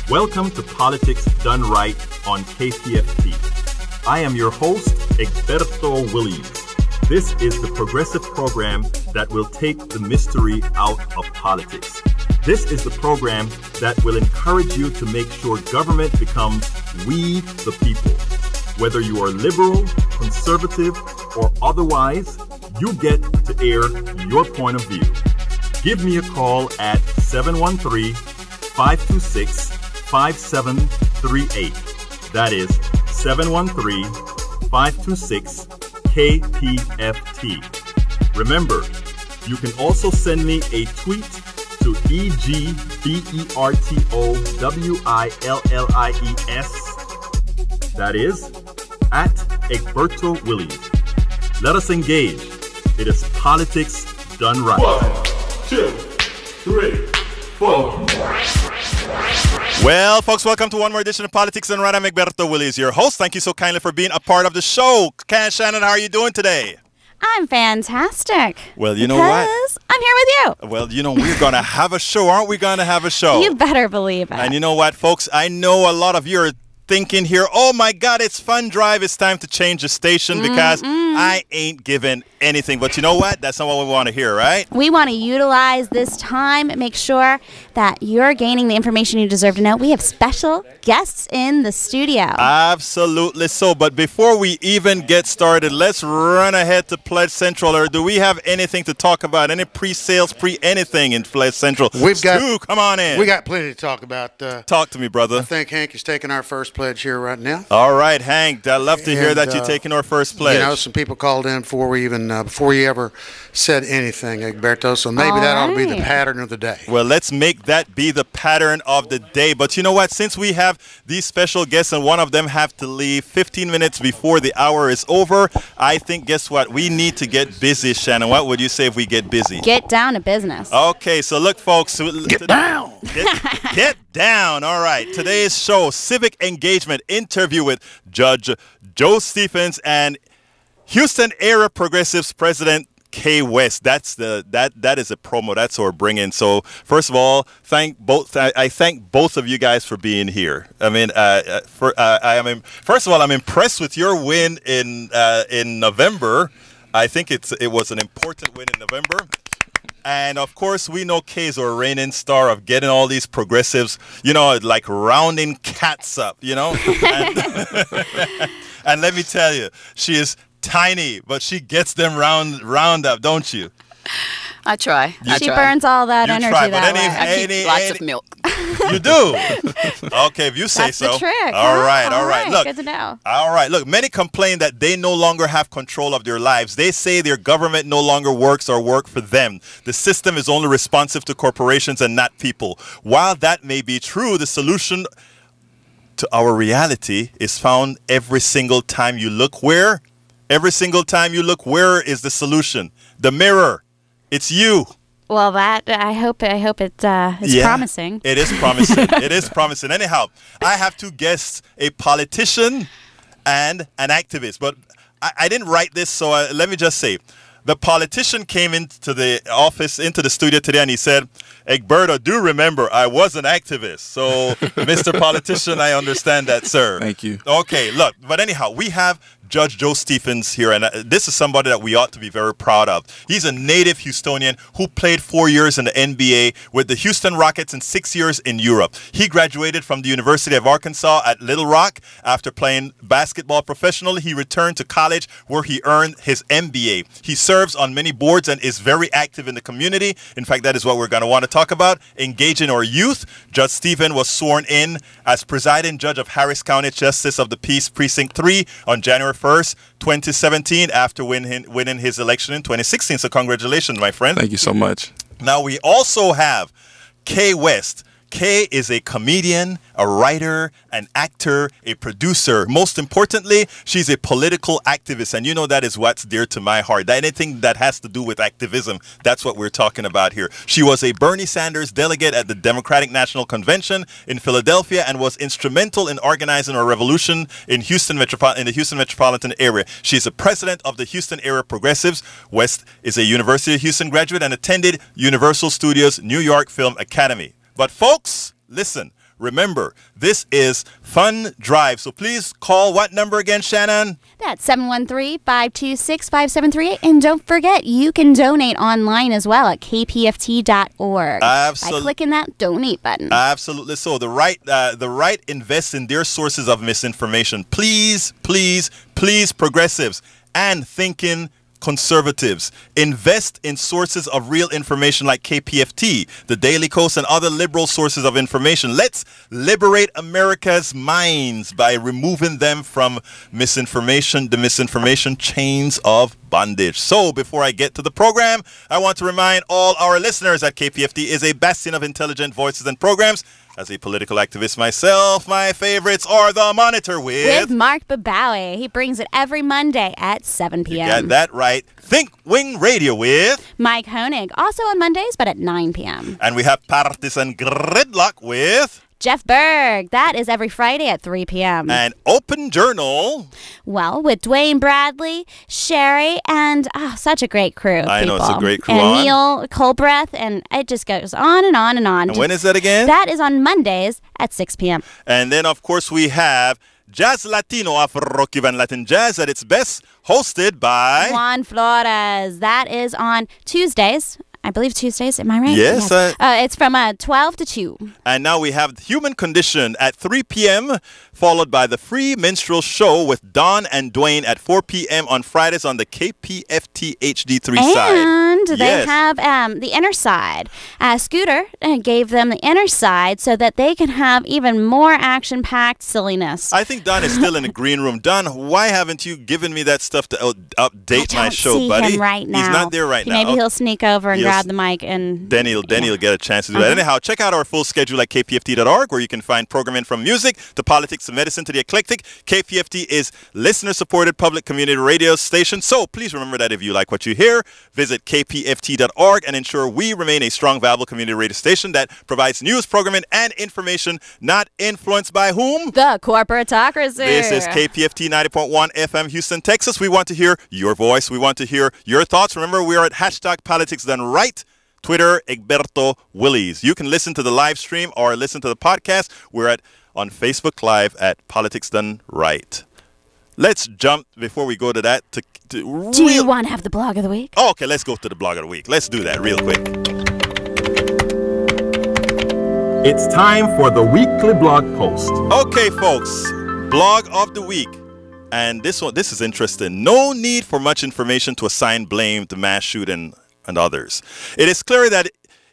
Welcome to Politics Done Right on KPFT. I am your host, Egberto Willies. This is the progressive program that will take the mystery out of politics. This is the program that will encourage you to make sure government becomes we the people. Whether you are liberal, conservative, or otherwise, you get to air your point of view. Give me a call at 713-526-5738. That is 713-526-KPFT. Remember, you can also send me a tweet to EGBERTOWILLIES. That is at Egberto Willies. Let us engage. It is politics done right. 1, 2, 3, 4. Well, folks, welcome to one more edition of Politics Done Right. I'm Egberto Willies, your host. Thank you so kindly for being a part of the show. Shannon, how are you doing today? I'm fantastic. Well, you know what? I'm here with you. Well, you know, we're going to have a show. Aren't we going to have a show? You better believe it. And you know what, folks? I know a lot of you are thinking here, oh my God, it's Fun Drive. It's time to change the station because I ain't giving anything. But you know what? That's not what we want to hear, right? We want to utilize this time, make sure that you're gaining the information you deserve to know. We have special guests in the studio. Absolutely so. But before we even get started, let's run ahead to Pledge Central. Or do we have anything to talk about? Any pre-sales, anything in Pledge Central? We've got. Stu, come on in. We got plenty to talk about. Talk to me, brother. I think Hank is taking our first pledge here right now. All right, Hank. I'd love to hear that you're taking our first pledge. You know, some people called in before you ever said anything, Egberto. So maybe that ought to be the pattern of the day. Well, let's make that be the pattern of the day. But you know what? Since we have these special guests and one of them have to leave 15 minutes before the hour is over, I think, guess what? We need to get busy, Shannon. What would you say if we get busy? Get down to business. Okay, so look, folks. Get down. Get down. All right. Today's show, Civic Engagement interview with Judge Joe Stephens and Houston Area Progressives President K. West. That is a promo. That's what we're bringing. So first of all, I thank both of you guys for being here. I mean, first of all, I'm impressed with your win in November. I think it was an important win in November. And, of course, we know Kay is our reigning star of getting all these progressives, you know, like rounding cats up, you know. And let me tell you, she is tiny, but she gets them round up, don't you? I try. She burns all that energy try, that but way. I keep lots of milk. You do? Okay, if you say That's so. the trick. All right. Look, good to know. All right. Look, many complain that they no longer have control of their lives. They say their government no longer works or work for them. The system is only responsive to corporations and not people. While that may be true, the solution to our reality is found every single time you look where? Every single time you look, where is the solution? The mirror. It's you. Well, that I hope it's promising. It is promising. It is promising. Anyhow, I have two guests, a politician and an activist. But I didn't write this, so let me just say. The politician came into the office, into the studio today, and he said, Egberto, do remember, I was an activist. So, Mr. Politician, I understand that, sir. Thank you. Okay, look, but anyhow, we have Judge Joe Stephens here, and this is somebody that we ought to be very proud of. He's a native Houstonian who played 4 years in the NBA with the Houston Rockets and 6 years in Europe. He graduated from the University of Arkansas at Little Rock. After playing basketball professionally, he returned to college where he earned his MBA. He serves on many boards and is very active in the community. In fact, that is what we're going to want to talk about, engaging our youth. Judge Stephens was sworn in as presiding judge of Harris County Justice of the Peace Precinct 3 on January 1st, 2017, after winning his election in 2016. So congratulations, my friend. Thank you so much. Now we also have Kay West. Kay is a comedian, a writer, an actor, a producer. Most importantly, she's a political activist. And you know that is what's dear to my heart. Anything that has to do with activism, that's what we're talking about here. She was a Bernie Sanders delegate at the Democratic National Convention in Philadelphia and was instrumental in organizing a revolution in the Houston metropolitan area. She's a president of the Houston Area Progressives. West is a University of Houston graduate and attended Universal Studios New York Film Academy. But folks, listen, remember, this is Fun Drive. So please call what number again, Shannon? That's 713-526-5738. And don't forget, you can donate online as well at kpft.org. Absolutely. By clicking that donate button. Absolutely so. The right invests in their sources of misinformation. Please, please, please, progressives and thinking conservatives, invest in sources of real information like KPFT, the Daily Kos, and other liberal sources of information. Let's liberate America's minds by removing them from misinformation, the misinformation chains of bondage. So before I get to the program, I want to remind all our listeners that KPFT is a bastion of intelligent voices and programs. As a political activist myself, my favorites are The Monitor with Mark Babawi. He brings it every Monday at 7 p.m. You got that right. Think Wing Radio with Mike Honig, also on Mondays, but at 9 p.m. And we have Partisan Gridlock with Jeff Berg. That is every Friday at 3 p.m. And Open Journal. Well, with Dwayne Bradley, Sherry, and such a great crew. I know, it's a great crew. And Neil Colbreth, and it just goes on and on and on. And when is that again? That is on Mondays at 6 p.m. And then, of course, we have Jazz Latino, Afro-Cuban Latin Jazz at its best, hosted by Juan Flores. That is on Tuesdays. I believe Tuesdays, am I right? Yes. It's from 12 to 2. And now we have Human Condition at 3 p.m., followed by the Free Minstrel Show with Don and Dwayne at 4 p.m. on Fridays on the KPFT HD3 side. And they have the Inner Side. Scooter gave them the Inner Side so that they can have even more action-packed silliness. I think Don is still in the green room. Don, why haven't you given me that stuff to update my show, buddy? Him right now. He's not there right now. Maybe he'll sneak over and grab the mic, and then he'll get a chance to do that. Anyhow, check out our full schedule at kpft.org, where you can find programming from music to politics to medicine to the eclectic. KPFT is listener-supported public community radio station. So please remember that if you like what you hear, visit kpft.org and ensure we remain a strong, valuable community radio station that provides news, programming, and information not influenced by whom? The corporatocracy. This is KPFT 90.1 FM, Houston, Texas. We want to hear your voice. We want to hear your thoughts. Remember, we are at #PoliticsDoneRight. Twitter, Egberto Willies. You can listen to the live stream or listen to the podcast. We're on Facebook Live at Politics Done Right. Let's jump before we go to that. Do you want to have the blog of the week? Oh, okay, let's go to the blog of the week. Let's do that real quick. It's time for the weekly blog post. Okay, folks, blog of the week. And this is interesting. No need for much information to assign blame to mass shooting and others. It is clear that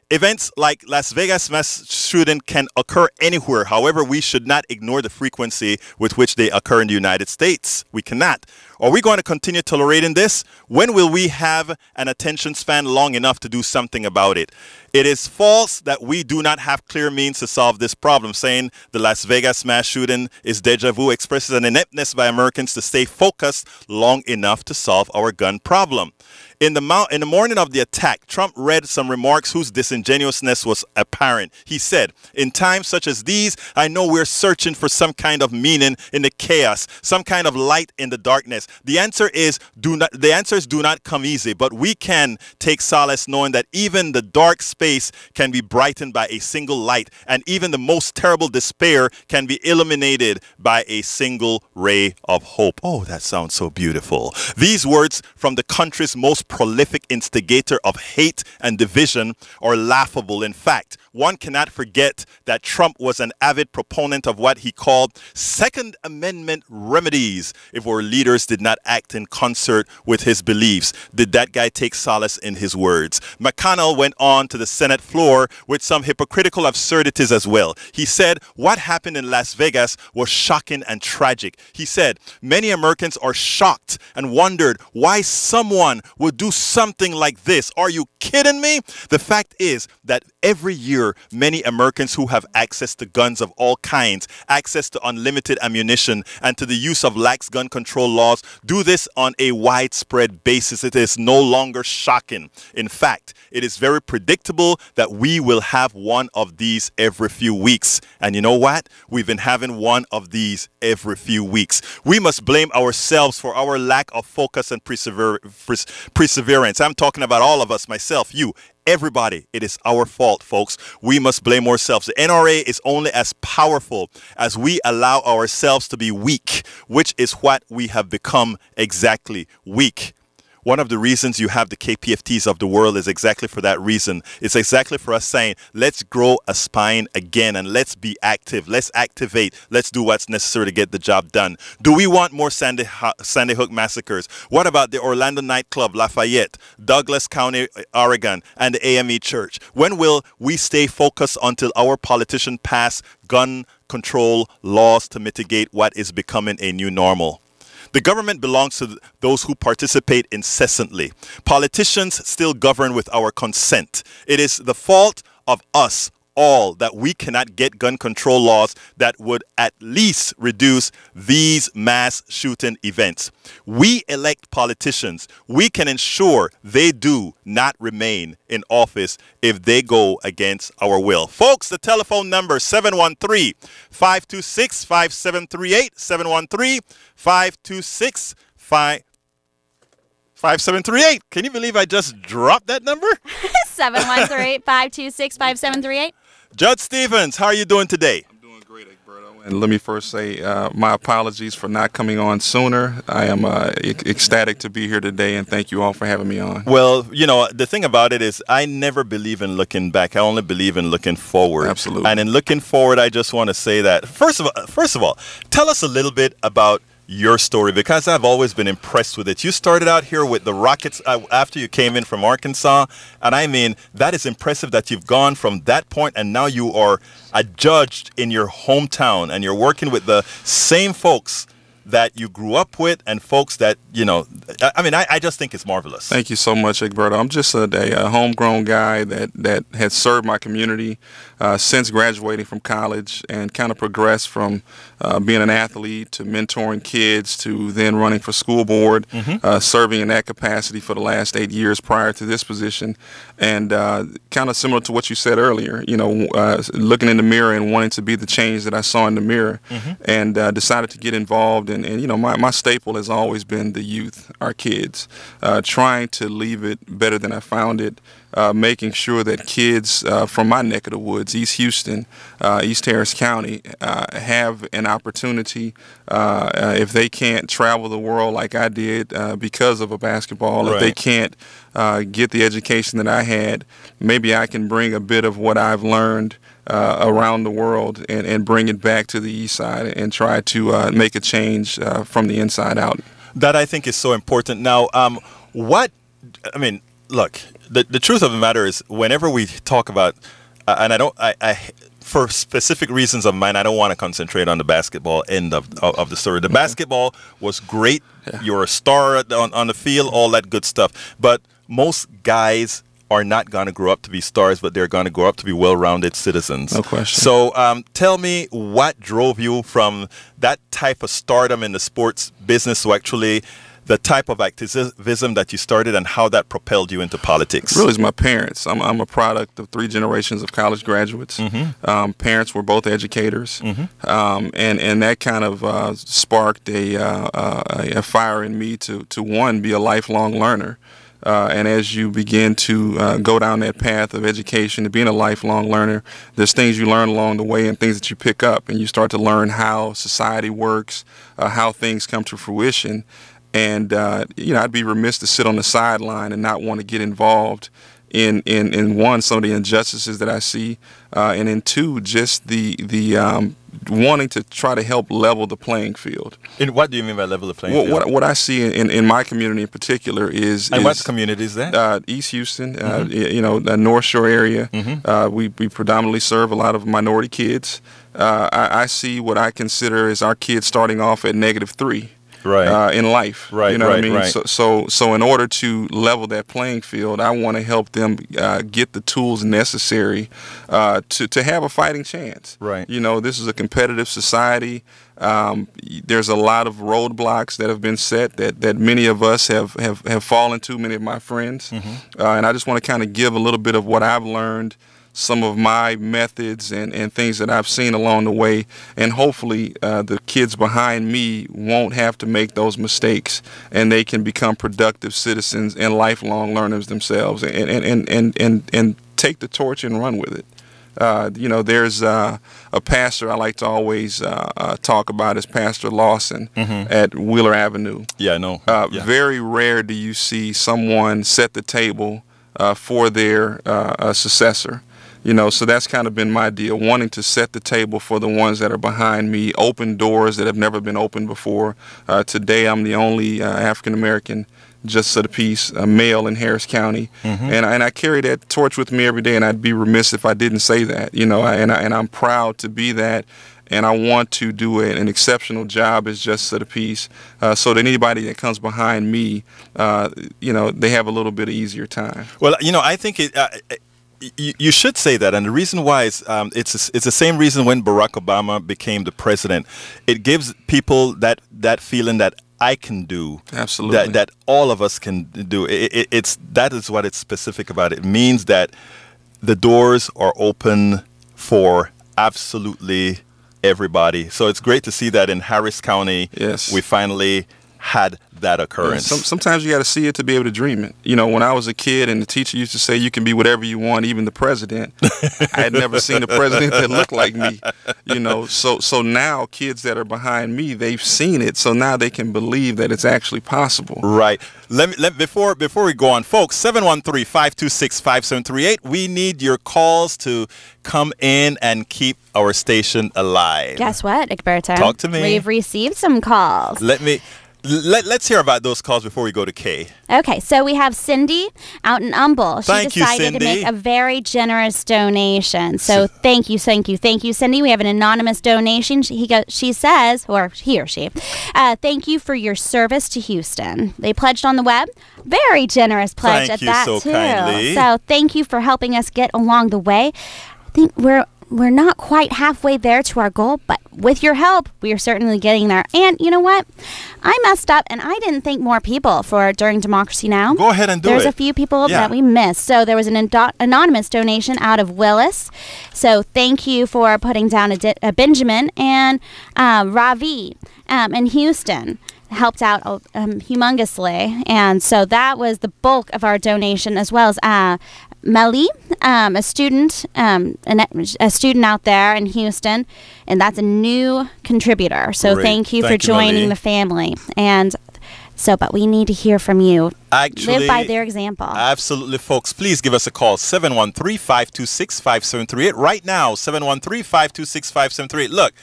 events like Las Vegas mass shooting can occur anywhere. However, we should not ignore the frequency with which they occur in the United States. We cannot. Are we going to continue tolerating this? When will we have an attention span long enough to do something about it? It is false that we do not have clear means to solve this problem. Saying the Las Vegas mass shooting is deja vu expresses an ineptness by Americans to stay focused long enough to solve our gun problem. In the morning of the attack, Trump read some remarks whose disingenuousness was apparent. He said, "In times such as these, I know we're searching for some kind of meaning in the chaos, some kind of light in the darkness. The answer is do not come easy, but we can take solace knowing that even the dark space can be brightened by a single light, and even the most terrible despair can be illuminated by a single ray of hope." Oh, that sounds so beautiful. These words from the country's most prolific instigator of hate and division are laughable. In fact, one cannot forget that Trump was an avid proponent of what he called Second Amendment remedies if our leaders did not act in concert with his beliefs. Did that guy take solace in his words? McConnell went on to the Senate floor with some hypocritical absurdities as well. He said what happened in Las Vegas was shocking and tragic. He said many Americans are shocked and wondered why someone would do something like this. Are you kidding me? The fact is that every year, many Americans who have access to guns of all kinds, access to unlimited ammunition, and to the use of lax gun control laws, do this on a widespread basis. It is no longer shocking. In fact, it is very predictable that we will have one of these every few weeks. And you know what? We've been having one of these every few weeks. We must blame ourselves for our lack of focus and perseverance. I'm talking about all of us, myself, you. everybody. It is our fault, folks. We must blame ourselves. The NRA is only as powerful as we allow ourselves to be weak, which is what we have become exactly, weak. One of the reasons you have the KPFTs of the world is exactly for that reason. It's exactly for us saying, let's grow a spine again and let's be active. Let's activate. Let's do what's necessary to get the job done. Do we want more Sandy Hook massacres? What about the Orlando nightclub, Lafayette, Douglas County, Oregon, and the AME Church? When will we stay focused until our politicians pass gun control laws to mitigate what is becoming a new normal? The government belongs to those who participate incessantly. Politicians still govern with our consent. It is the fault of us all that we cannot get gun control laws that would at least reduce these mass shooting events. We elect politicians. We can ensure they do not remain in office if they go against our will. Folks, the telephone number 713-526-5738, 713-526-5738. Can you believe I just dropped that number? 713-526-5738. Judge Stephens, how are you doing today? I'm doing great, Egberto. And let me first say my apologies for not coming on sooner. I am ecstatic to be here today, and thank you all for having me on. Well, you know, the thing about it is I never believe in looking back. I only believe in looking forward. Absolutely. And in looking forward, I just want to say that, first of all, tell us a little bit about your story, because I've always been impressed with it. You started out here with the Rockets after you came in from Arkansas, and I mean, that is impressive that you've gone from that point and now you are a judge in your hometown and you're working with the same folks that you grew up with and folks that, you know, I mean, I just think it's marvelous. Thank you so much, Egberto. I'm just a homegrown guy that has served my community since graduating from college and kind of progressed from being an athlete to mentoring kids to then running for school board, serving in that capacity for the last 8 years prior to this position. And kind of similar to what you said earlier, you know, looking in the mirror and wanting to be the change that I saw in the mirror, and decided to get involved. And you know, my staple has always been the youth, our kids, trying to leave it better than I found it, making sure that kids from my neck of the woods, East Houston, East Harris County, have an opportunity, if they can't travel the world like I did because of a basketball, if they can't get the education that I had, maybe I can bring a bit of what I've learned around the world and bring it back to the east side and try to make a change from the inside out. That I think is so important. Now, look, the truth of the matter is whenever we talk about, and for specific reasons of mine, I don't want to concentrate on the basketball end of the story. The basketball was great. Yeah. You're a star on the field, all that good stuff. But most guys are not going to grow up to be stars, but they're going to grow up to be well-rounded citizens. No question. So tell me what drove you from that type of stardom in the sports business to actually the type of activism that you started and how that propelled you into politics. Really, it's my parents. I'm a product of 3 generations of college graduates. Parents were both educators, and that kind of sparked a fire in me to one, be a lifelong learner. And as you begin to go down that path of education, to being a lifelong learner, there's things you learn along the way and things that you pick up, and you start to learn how society works, how things come to fruition. And you know, I'd be remiss to sit on the sideline and not want to get involved in one, some of the injustices that I see, and in two, just the wanting to try to help level the playing field. And what do you mean by level the playing field? What I see in my community in particular is... And what community is that? East Houston, you know, the North Shore area. We predominantly serve a lot of minority kids. I see what I consider as our kids starting off at -3. In life, you know what I mean? Right. So in order to level that playing field, I want to help them get the tools necessary to have a fighting chance. Right. You know, this is a competitive society. There's a lot of roadblocks that have been set that many of us have fallen to, many of my friends. And I just want to kind of give a little bit of what I've learned some of my methods and things that I've seen along the way, and hopefully the kids behind me won't have to make those mistakes, and they can become productive citizens and lifelong learners themselves, and take the torch and run with it. There's a pastor I like to always talk about is Pastor Lawson at Wheeler Avenue. Yeah, I know. Very rare do you see someone set the table for their successor. So that's kind of been my deal, wanting to set the table for the ones that are behind me, open doors that have never been opened before. Today I'm the only African-American justice of the peace, a male in Harris County, and I carry that torch with me every day, and I'd be remiss if I didn't say that, and I'm proud to be that, and I want to do an exceptional job as justice of the peace, so that anybody that comes behind me, they have a little bit of easier time. Well, I think you should say that, and the reason why is it's the same reason when Barack Obama became the president. It gives people that feeling that I can do, absolutely, that all of us can do. That is what it's specific about. It means that the doors are open for absolutely everybody. So it's great to see that in Harris County, yes, we finally had that occurrence. Sometimes you got to see it to be able to dream it. When I was a kid and the teacher used to say you can be whatever you want, even the president, I had never seen a president that looked like me. So now kids that are behind me, they've seen it, so now they can believe that it's actually possible. Right. Before we go on, folks, 713-526-5738. We need your calls to come in and keep our station alive. Guess what, Egberto? Talk to me. We've received some calls. Let's hear about those calls before we go to Kay. Okay, so we have Cindy out in Humble. She decided to make a very generous donation. So thank you, Cindy. We have an anonymous donation. She says, or he or she, thank you for your service to Houston. They pledged on the web. Very generous pledge at that, too. Kindly. So thank you for helping us get along the way. I think we're not quite halfway there to our goal, but with your help, we are certainly getting there. And you know what? I messed up, and I didn't thank more people during Democracy Now! Go ahead and do it. There's a few people that we missed. So there was an anonymous donation out of Willis. So thank you for putting down a Benjamin, and Ravi in Houston helped out humongously. And so that was the bulk of our donation, as well as Melly, a student out there in Houston, and that's a new contributor. So thank you for joining the family. And so, but we need to hear from you. Actually, live by their example. Absolutely, folks. Please give us a call, 713-526-5738. Right now, 713-526-5738. Look,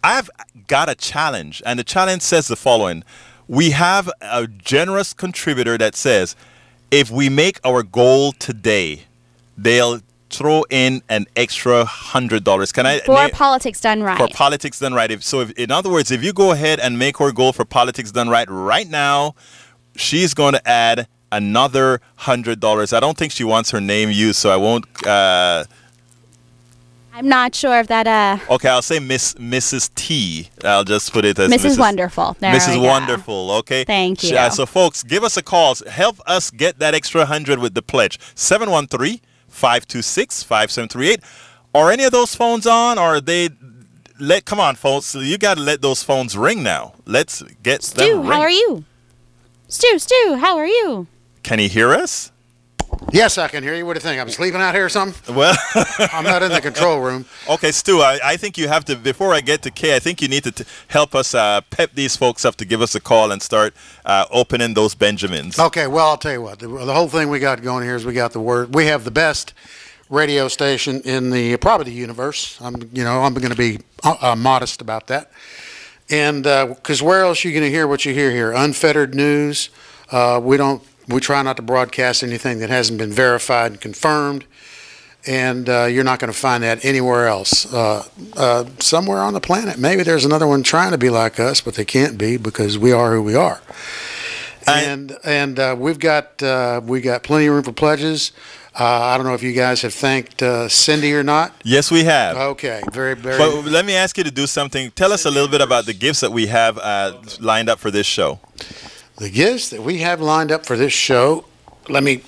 I've got a challenge, and the challenge says the following. We have a generous contributor that says, if we make our goal today, they'll throw in an extra $100. Can I for Politics Done Right? For Politics Done Right. In other words, if you go ahead and make her goal for Politics Done right now, she's going to add another $100. I don't think she wants her name used, so I won't. I'm not sure if that. Okay, I'll say Mrs. T. I'll just put it as Mrs. Wonderful. There Mrs. Wonderful. Okay. Thank you. So, folks, give us a call. Help us get that extra 100 with the pledge. 713-526-5738. Are any of those phones on, or are they? Come on, folks. You got to let those phones ring now. Let's get them ring. Stu, how are you? Stu, how are you? Can he hear us? Yes, I can hear you. What do you think? I'm sleeping out here or something? Well, I'm not in the control room. Okay, Stu, I think you have to, before I get to Kay, I think you need to help us pep these folks up to give us a call and start opening those Benjamins. Okay, well, I'll tell you what. The whole thing we got going here is we have the best radio station in probably the universe. I'm going to be modest about that. And because where else are you going to hear what you hear here? Unfettered news. We try not to broadcast anything that hasn't been verified and confirmed, and you're not going to find that anywhere else. Somewhere on the planet, maybe there's another one trying to be like us, but they can't be because we are who we are. And we've got plenty of room for pledges. I don't know if you guys have thanked Cindy or not. Yes, we have. Okay, very, very. But let me ask you to do something. Tell us a little bit about the gifts that we have lined up for this show. The gifts that we have lined up for this show, let me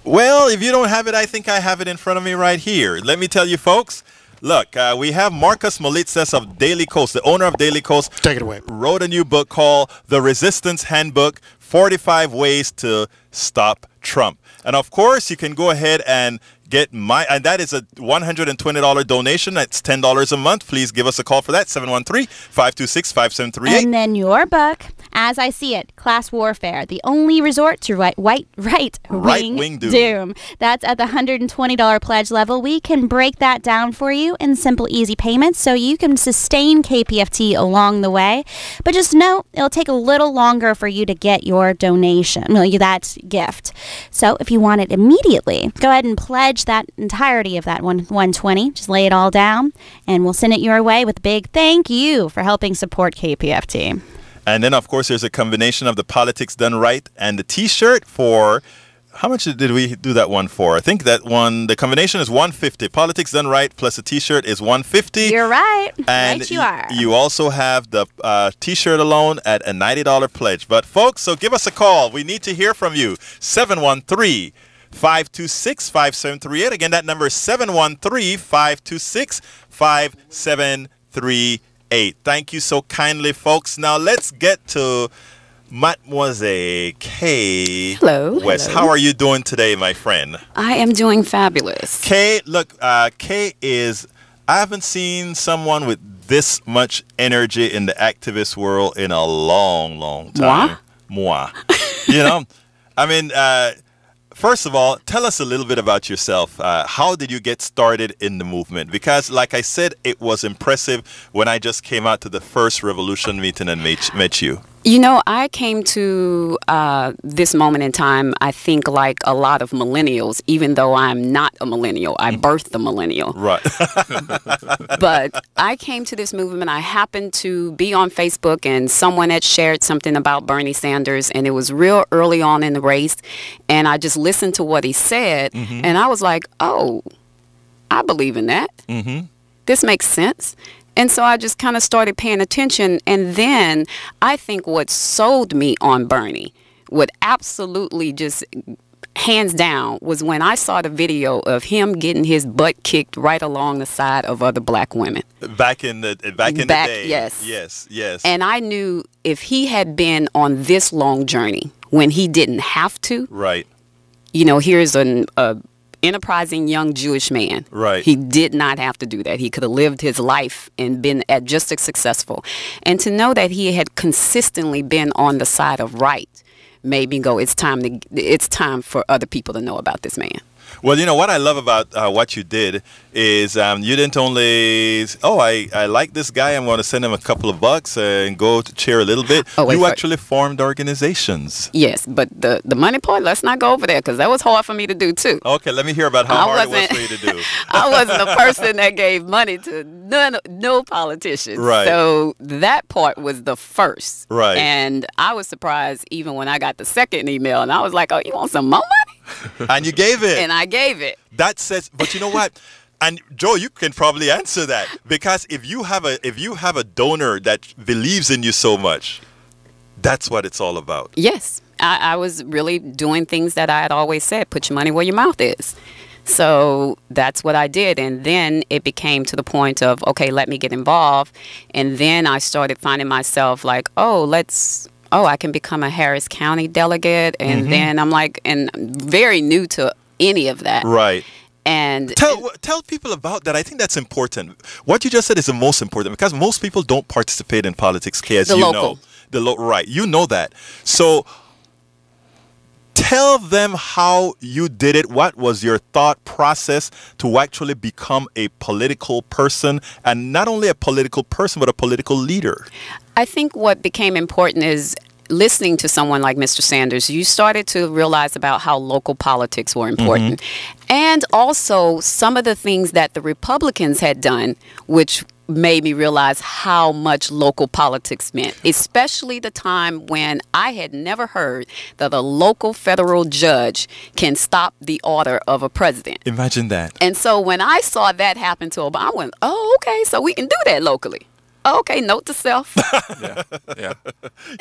Well, if you don't have it, I think I have it in front of me right here. Let me tell you, folks. Look, we have Marcus Molitzes of Daily Coast, the owner of Daily Coast. Take it away. Wrote a new book called The Resistance Handbook, 45 Ways to Stop Trump. And of course, you can go ahead and get and that is a $120 donation. That's $10 a month. Please give us a call for that, 713-526-5738. And then your book, As I See It, Class Warfare, the only resort to right-wing doom. That's at the $120 pledge level. We can break that down for you in simple, easy payments so you can sustain KPFT along the way. But just know it'll take a little longer for you to get your donation, that gift. So if you want it immediately, go ahead and pledge that entirety of that 120. Just lay it all down, and we'll send it your way with a big thank you for helping support KPFT. And then, of course, there's a combination of the Politics Done Right and the T-shirt for, how much did we do that one for? I think that one, the combination is $150. Politics Done Right plus a T-shirt is $150. You're right. And right you are. You also have the T-shirt alone at a $90 pledge. But, folks, so give us a call. We need to hear from you. 713-526-5738. Again, that number is 713-526-5738. Thank you so kindly, folks. Now let's get to Mademoiselle Kay. Hello. West. Hello. How are you doing today, my friend? I am doing fabulous. Kay, look, Kay is, I haven't seen someone with this much energy in the activist world in a long, long time. Moi. You know, I mean, first of all, tell us a little bit about yourself. How did you get started in the movement? Because, like I said, it was impressive when I just came out to the first Revolution meeting and met you. You know, I came to this moment in time, I think, like a lot of millennials, even though I'm not a millennial. I birthed the millennial. Right. But I came to this movement. I happened to be on Facebook, and someone had shared something about Bernie Sanders, and it was real early on in the race. And I just listened to what he said, and I was like, oh, I believe in that. This makes sense. And so I just kind of started paying attention. And then I think what sold me on Bernie, what absolutely just hands down, was when I saw the video of him getting his butt kicked right along the side of other black women. Back in the day. Yes. Yes. And I knew if he had been on this long journey when he didn't have to. Right. You know, here's a enterprising young Jewish man. Right. He did not have to do that. He could have lived his life and been just as successful. And to know that he had consistently been on the side of right made me go, it's time for other people to know about this man. Well, you know, what I love about what you did is you didn't only, I like this guy, I'm going to send him a couple of bucks and go to cheer a little bit. You actually formed organizations. Yes, but the money part, let's not go over there, because that was hard for me to do, too. Okay, let me hear about how hard it was for you to do. I wasn't a person that gave money to no politicians. Right. So that part was the first. Right. And I was surprised even when I got the second email, and I was like, oh, you want some more money? And you gave it. And I gave it. That says, but you know what? And Joe, you can probably answer that, because if you have a donor that believes in you so much, that's what it's all about. Yes, I was really doing things that I had always said: put your money where your mouth is. So that's what I did, and then it became to the point of, okay, let me get involved, and then I started finding myself like, I can become a Harris County delegate, and then I'm like, and I'm very new to any of that. Right. And tell people about that. I think that's important. What you just said is the most important, because most people don't participate in politics, as you know. Right. You know that. So tell them how you did it. What was your thought process to actually become a political person, and not only a political person, but a political leader? I think what became important is listening to someone like Mr. Sanders. You started to realize about how local politics were important. And also some of the things that the Republicans had done, which made me realize how much local politics meant, especially the time when I had never heard that a local federal judge can stop the order of a president. Imagine that. And so when I saw that happen to Obama, I went, oh, okay, so we can do that locally. Okay, note to self. Yeah.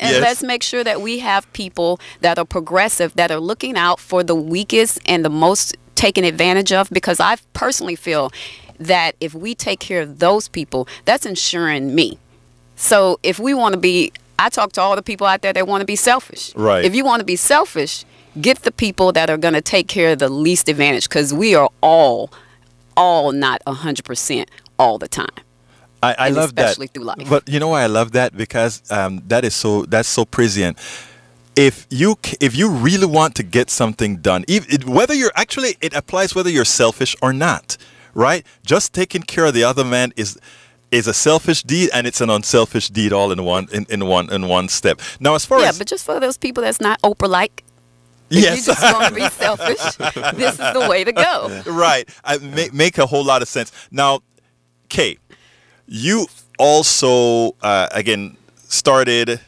And Yes. let's make sure that we have people that are progressive, that are looking out for the weakest and the most taken advantage of, because I personally feel that if we take care of those people, that's insuring me. So if we want to be, I talk to all the people out there that want to be selfish. Right. If you want to be selfish, get the people that are going to take care of the least advantage, because we are all not 100% all the time. I and love that. especially through life. But you know why I love that? Because that's so prescient. If you really want to get something done, whether you're actually, it applies whether you're selfish or not, right? Just taking care of the other man is a selfish deed, and it's an unselfish deed all in one step. Now, as far as But just for those people that's not Oprah-like, yes, if you just want to be selfish, this is the way to go. right, make a whole lot of sense. Now, Kay, you also again started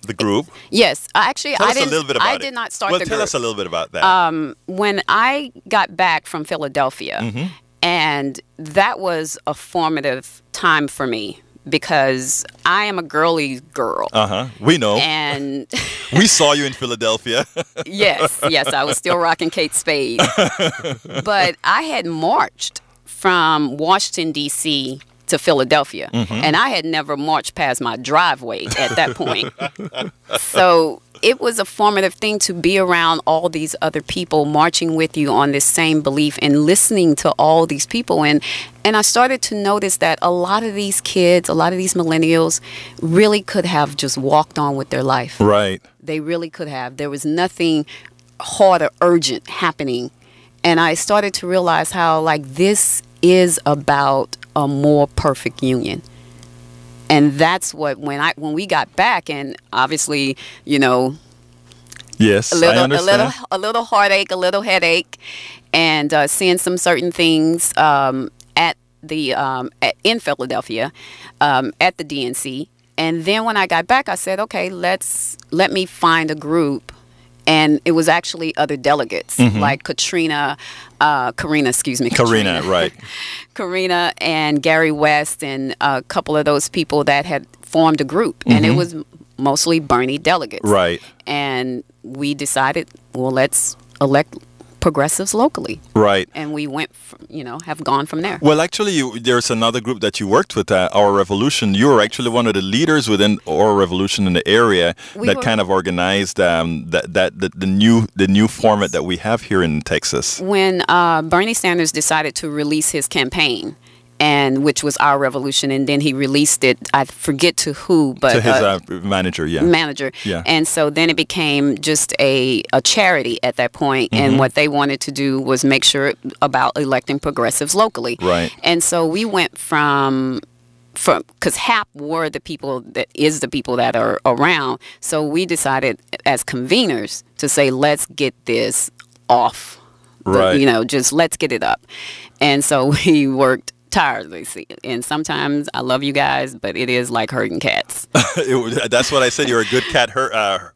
the group. Yes, actually, Tell I us a didn't. little bit about I it. did not start Well, the tell group. us a little bit about that. When I got back from Philadelphia, Mm-hmm. and that was a formative time for me, because I am a girly girl. We know. And We saw you in Philadelphia. yes, I was still rocking Kate Spade. But I had marched from Washington, D.C. to Philadelphia. And I had never marched past my driveway at that point. So it was a formative thing to be around all these other people marching with you on this same belief and listening to all these people. And I started to notice that a lot of these kids, a lot of these millennials really could have just walked on with their life. Right. They really could have. There was nothing hard or urgent happening. And I started to realize how, like, this is about a more perfect union. And that's what, when we got back, and obviously, you know, Yes, I understand. a little heartache, a little headache, and seeing some certain things in Philadelphia at the DNC. And then when I got back, I said, okay, let me find a group. And it was actually other delegates, like Karina, right. Karina and Gary West and a couple of those people that had formed a group. And it was mostly Bernie delegates. Right. And we decided, well, let's elect progressives locally. Right. And we went, have gone from there. Well, actually, there's another group that you worked with, Our Revolution. You were actually one of the leaders within Our Revolution in the area kind of organized the new format that we have here in Texas. When Bernie Sanders decided to release his campaign, and which was Our Revolution, and then he released it, I forget to who, but to his manager, yeah. Manager. Yeah. And so then it became just a charity at that point, and what they wanted to do was make sure about electing progressives locally. Right. And so we went from because HAP were the people that are around, so we decided as conveners to say, let's get this off. Right. Just let's get it up. And so we worked tirelessly, and sometimes I love you guys, but it is like herding cats. That's what I said. You're a good cat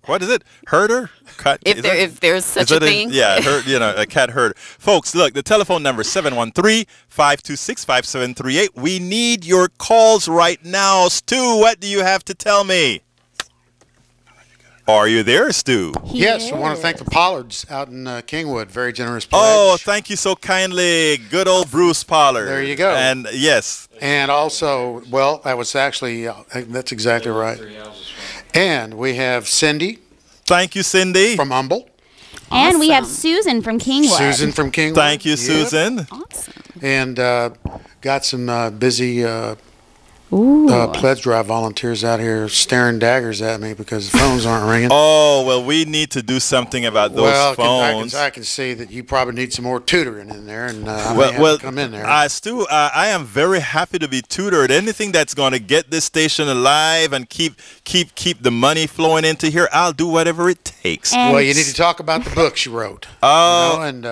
what is it? Herder? Cat, if there's such a thing. A cat herder. Folks, look, the telephone number is 713-526-5738. We need your calls right now. Stu, what do you have to tell me? Are you there, Stu? Yes, I want to thank the Pollards out in Kingwood. Very generous pledge. Oh, thank you so kindly. Good old Bruce Pollard. There you go. And yes. And also, well, that was actually, that's exactly right. And we have Cindy. Thank you, Cindy. From Humble. And we have Awesome. Susan from Kingwood. Susan from Kingwood. Thank you, Susan. Awesome. And got some busy pledge drive volunteers out here staring daggers at me because the phones aren't ringing. Oh, well, we need to do something about those phones. I can see that you probably need some more tutoring in there, and I may have to come in there. Stu, I am very happy to be tutored. Anything that's going to get this station alive and keep the money flowing into here, I'll do whatever it takes. And well, you need to talk about the books you wrote. Oh. And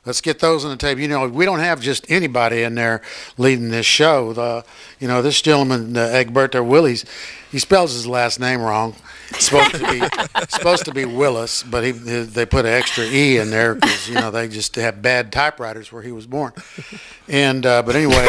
let's get those on the table. We don't have just anybody in there leading this show. This gentleman, Egberto Willies, he spells his last name wrong. It's supposed to be Willis, but they put an extra E in there because they just have bad typewriters where he was born. And but anyway,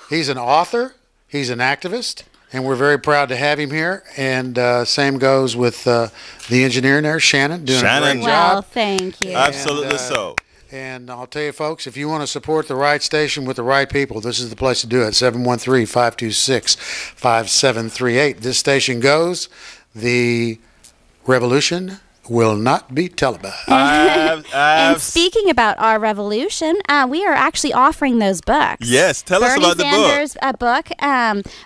he's an author. He's an activist. and we're very proud to have him here. And same goes with the engineer there, Shannon, doing a great job. Well, thank you. Absolutely so. And I'll tell you, folks, if you want to support the right station with the right people, this is the place to do it. 713-526-5738. This station goes. The revolution will not be televised. And speaking about our revolution, we are actually offering those books. Yes, tell us about the book. Bernie Sanders' book,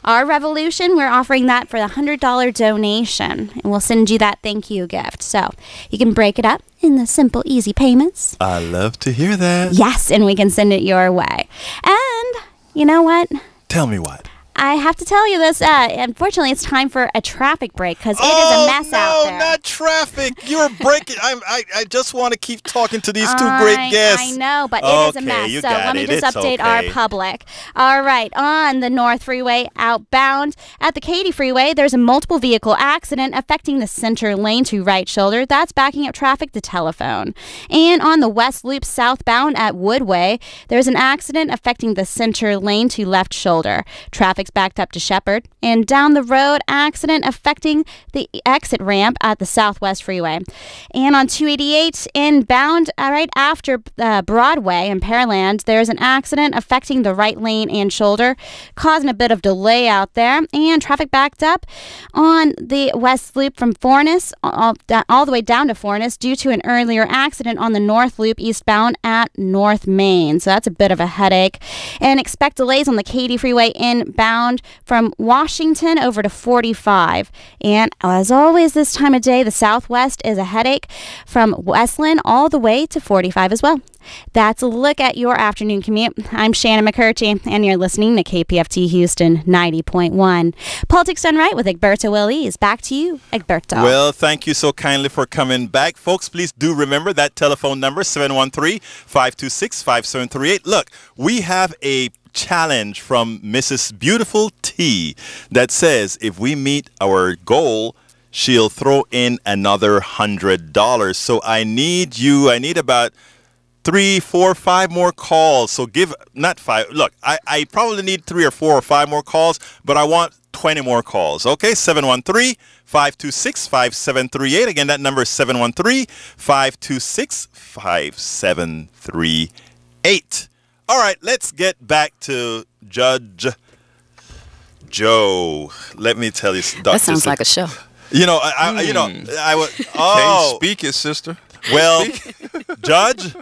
Our Revolution. We're offering that for the $100 donation, and we'll send you that thank you gift. So you can break it up in the simple, easy payments. I love to hear that. Yes, and we can send it your way. And you know what? Tell me what. I have to tell you this. Unfortunately, it's time for a traffic break because it is a mess out there. No, not traffic. You're breaking. I just want to keep talking to these two great guests. I know, but it is a mess. So let me just update our public. All right. On the North Freeway outbound at the Katy Freeway, there's a multiple vehicle accident affecting the center lane to right shoulder. That's backing up traffic to Telephone. And on the West Loop southbound at Woodway, there's an accident affecting the center lane to left shoulder. Traffic's backed up to Shepherd, and down the road, accident affecting the exit ramp at the Southwest Freeway. And on 288 inbound, right after Broadway and Pearland, there's an accident affecting the right lane and shoulder, causing a bit of delay out there, and traffic backed up on the West Loop from Forness all the way down to Forness due to an earlier accident on the North Loop eastbound at North Main. So that's a bit of a headache. And expect delays on the Katy Freeway inbound from Washington over to 45. And as always this time of day, the Southwest is a headache from Westland all the way to 45 as well. That's a look at your afternoon commute. I'm Shannon McCurchie, and you're listening to KPFT Houston 90.1. Politics Done Right with Egberto Willies. Back to you, Egberto. Well, thank you so kindly for coming back. Folks, please do remember that telephone number, 713-526-5738. Look, we have a challenge from Mrs. Beautiful T that says if we meet our goal, she'll throw in another $100. So I need about 3, 4, 5 more calls. So not 5. Look, I probably need 3 or 4 or 5 more calls, but I want 20 more calls. Okay, 713-526-5738. Again, that number is 713-526-5738. All right, let's get back to Judge Joe. Let me tell you, that sounds like a show. You know, I would. Oh, Can't speak it, sister. Well, Judge,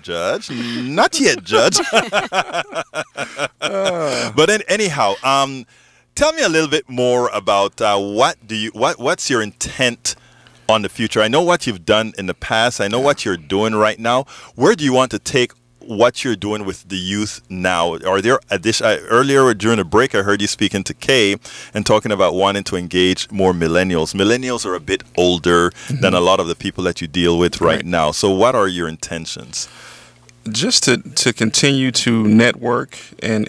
not yet, Judge. But anyhow, tell me a little bit more about what's your intent on the future? I know what you've done in the past. I know what you're doing right now. Where do you want to take what you're doing with the youth now? Are there earlier during the break, I heard you speaking to Kay and talking about wanting to engage more millennials. Millennials are a bit older than a lot of the people that you deal with right now. So what are your intentions? Just to continue to network and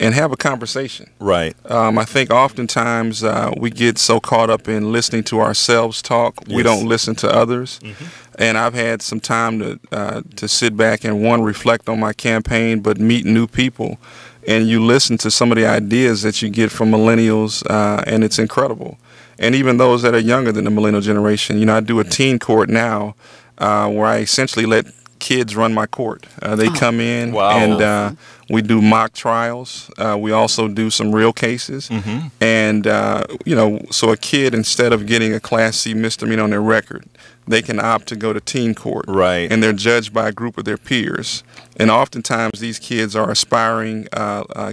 have a conversation. Right. I think oftentimes we get so caught up in listening to ourselves talk, we don't listen to others. And I've had some time to sit back and reflect on my campaign, but meet new people. And you listen to some of the ideas that you get from millennials, and it's incredible. And even those that are younger than the millennial generation. You know, I do a teen court now where I essentially let kids run my court. They come in and we do mock trials. We also do some real cases. And, so a kid, instead of getting a Class C misdemeanor on their record, they can opt to go to teen court. Right. And they're judged by a group of their peers. And oftentimes these kids are aspiring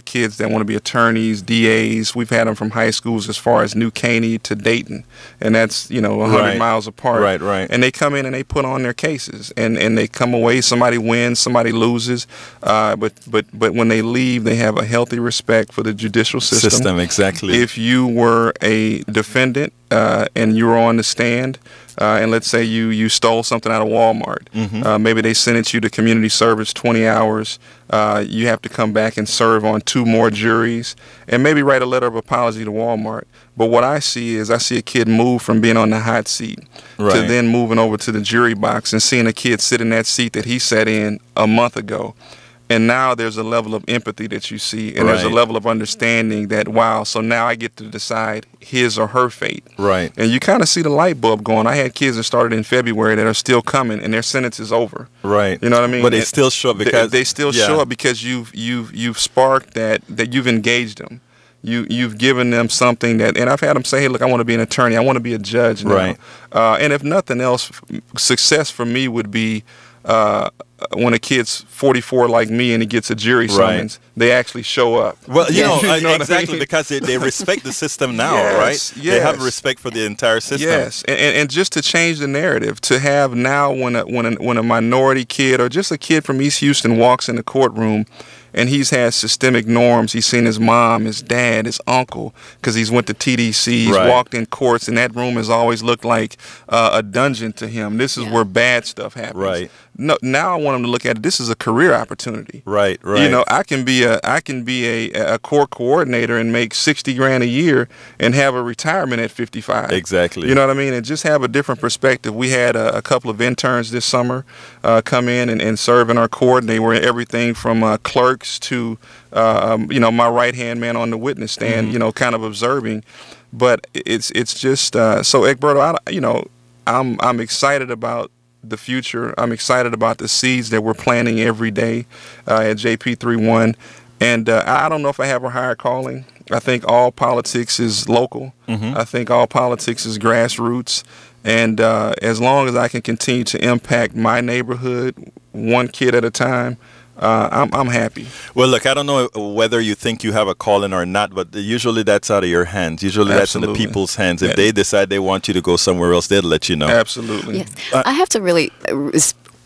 kids that want to be attorneys, DAs. We've had them from high schools as far as New Caney to Dayton. And that's, 100 miles apart. Right. And they come in and they put on their cases. And they come away, somebody wins, somebody loses. But when they leave, they have a healthy respect for the judicial system. Exactly. If you were a defendant and you were on the stand, and let's say you stole something out of Walmart. Maybe they sentenced you to community service 20 hours. You have to come back and serve on 2 more juries and maybe write a letter of apology to Walmart. But what I see is a kid move from being on the hot seat to then moving over to the jury box and seeing a kid sit in that seat that he sat in a month ago. And now there's a level of empathy that you see, and there's a level of understanding that, wow, so now I get to decide his or her fate. Right. And you kind of see the light bulb going. I had kids that started in February that are still coming, and their sentence is over. Right. You know what I mean? But they still show up because they still show up because you've sparked that you've engaged them. You've given them something that, and I've had them say, hey, look, I want to be an attorney. I want to be a judge now. Right. And if nothing else, success for me would be when a kid's 44 like me and he gets a jury summons, they actually show up. Well, you know exactly, I mean? because they respect the system now, Yes, right? yes. They have respect for the entire system. Yes, and just to change the narrative, to have now when a minority kid or just a kid from East Houston walks in the courtroom and he's had systemic norms. He's seen his mom, his dad, his uncle, because he's went to TDC. He's walked in courts, and that room has always looked like a dungeon to him. This is where bad stuff happens. Right. No, now I want him to look at it. This is a career opportunity. Right. You know, I can be a court coordinator and make $60,000 a year and have a retirement at 55. Exactly. You know what I mean? And just have a different perspective. We had a couple of interns this summer come in and serve in our court, and they were everything from clerks to my right hand man on the witness stand, kind of observing. But it's just so, Egberto, I'm excited about the future. I'm excited about the seeds that we're planting every day at JP31. And I don't know if I have a higher calling. I think all politics is local. I think all politics is grassroots. And as long as I can continue to impact my neighborhood, one kid at a time, I'm happy. Well, look, I don't know whether you think you have a calling or not, but usually that's out of your hands. Usually that's in the people's hands. If they decide they want you to go somewhere else, they'll let you know. Absolutely. Yes. I have to really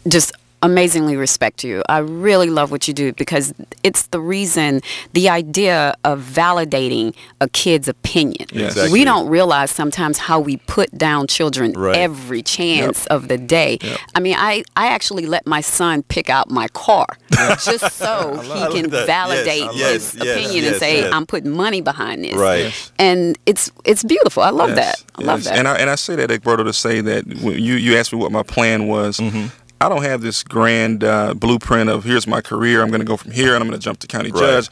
just amazingly respect you. I really love what you do because it's the reason, the idea of validating a kid's opinion. Yes. Exactly. We don't realize sometimes how we put down children every chance of the day. I mean, I actually let my son pick out my car just so he can validate his opinion and say, I'm putting money behind this. Right. And it's beautiful. I love that. I love that. And I say that, Egberto, to say that when you asked me what my plan was. I don't have this grand blueprint of here's my career. I'm going to go from here and I'm going to jump to county judge.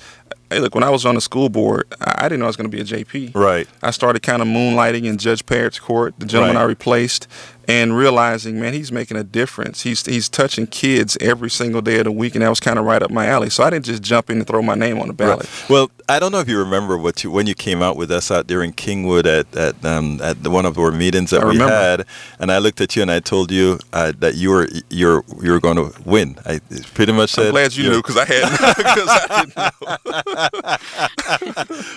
Hey, look, when I was on the school board, I didn't know I was going to be a JP. Right. I started kind of moonlighting in Judge Parrott's court, the gentleman I replaced, and realizing, man, he's making a difference. He's touching kids every single day of the week, and that was kind of right up my alley. So I didn't just jump in and throw my name on the ballot. Well, I don't know if you remember when you came out with us out there in Kingwood at one of our meetings that we had, and I looked at you and I told you that you were going to win. I pretty much said. I'm glad you knew because I didn't know.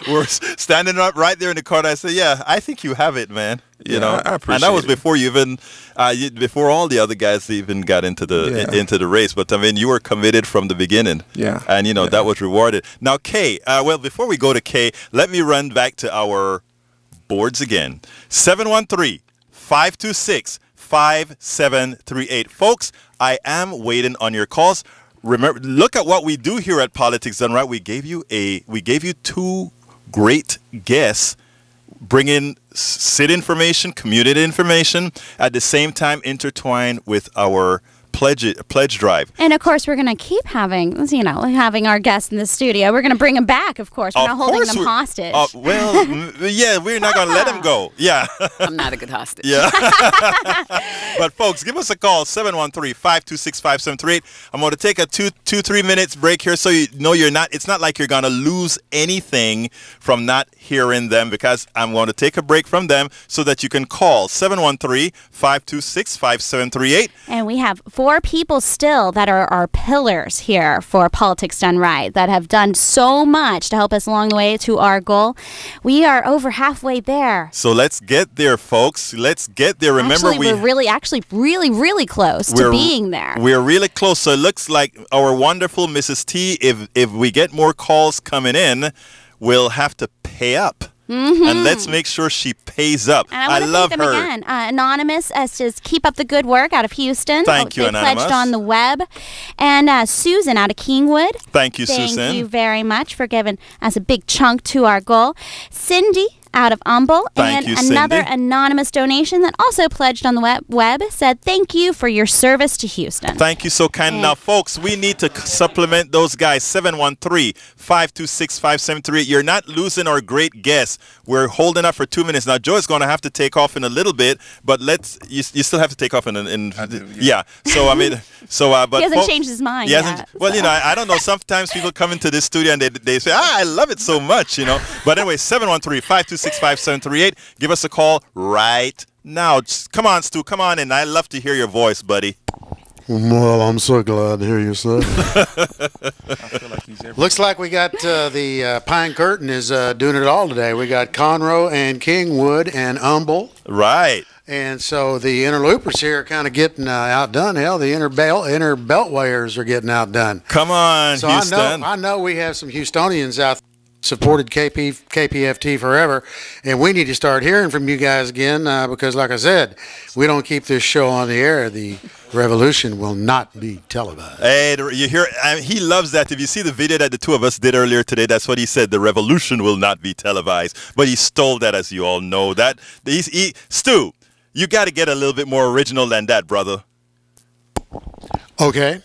We're standing up right there in the court. I said, "Yeah, I think you have it, man." You know, I appreciate and that was it. before you even, before all the other guys even got into the race. But I mean, you were committed from the beginning. Yeah. And that was rewarded. Now, Kay. Well, before we go to Kay, let me run back to our boards again. 713-526-5738, folks. I am waiting on your calls. Remember, look at what we do here at Politics Done Right. We gave you two great guests, bringing city information, community information, at the same time intertwined with our pledge drive. And of course, we're going to keep having our guests in the studio. We're going to bring them back, of course. We're not holding them hostage. We're not going to let them go. Yeah. I'm not a good hostage. Yeah. But folks, give us a call, 713-526-5738. I'm going to take a 2-3 minutes break here so it's not like you're going to lose anything from not hearing them, because I'm going to take a break from them so that you can call 713-526-5738. And we have 4 people still that are our pillars here for Politics Done Right that have done so much to help us along the way to our goal. We are over halfway there. So let's get there, folks. Let's get there. Remember, we're really close to being there. We're really close. So it looks like our wonderful Mrs. T, if we get more calls coming in, we'll have to pay up. And let's make sure she pays up. And I love her. Again. Anonymous says, keep up the good work out of Houston. Thank you, Anonymous. Pledged on the web. And Susan out of Kingwood. Thank you, Susan. Thank you very much for giving us a big chunk to our goal. Cindy out of Humble. Thank and you, another Cindy. anonymous donation that also pledged on the web said, thank you for your service to Houston. Thank you so kind. Now, folks, we need to supplement those guys. 713-526-5738. You're not losing our great guest. We're holding up for 2 minutes. Now, Joe is going to have to take off in a little bit, but you still have to take off in I do, yeah. So, I mean, but he hasn't folks, changed his mind he hasn't- yet. Well, you know, I don't know. Sometimes people come into this studio and they say, I love it so much, you know. But anyway, 713-526-5738. Give us a call right now. Just, come on, Stu. Come on in. I love to hear your voice, buddy. Well, I'm so glad to hear you, sir. I feel like he's everywhere. Looks like we got the Pine Curtain is doing it all today. We got Conroe and Kingwood and Humble. Right. And so the interloopers here are kind of getting outdone. Hell, the inner beltwayers are getting outdone. Come on, So Houston. I know we have some Houstonians out there supported KPFT forever, and we need to start hearing from you guys again because, like I said, we don't keep this show on the air. The revolution will not be televised. Hey, you hear? He loves that. If you see the video that the two of us did earlier today, that's what he said. The revolution will not be televised. But he stole that, as you all know. Stu, you got to get a little bit more original than that, brother. Okay.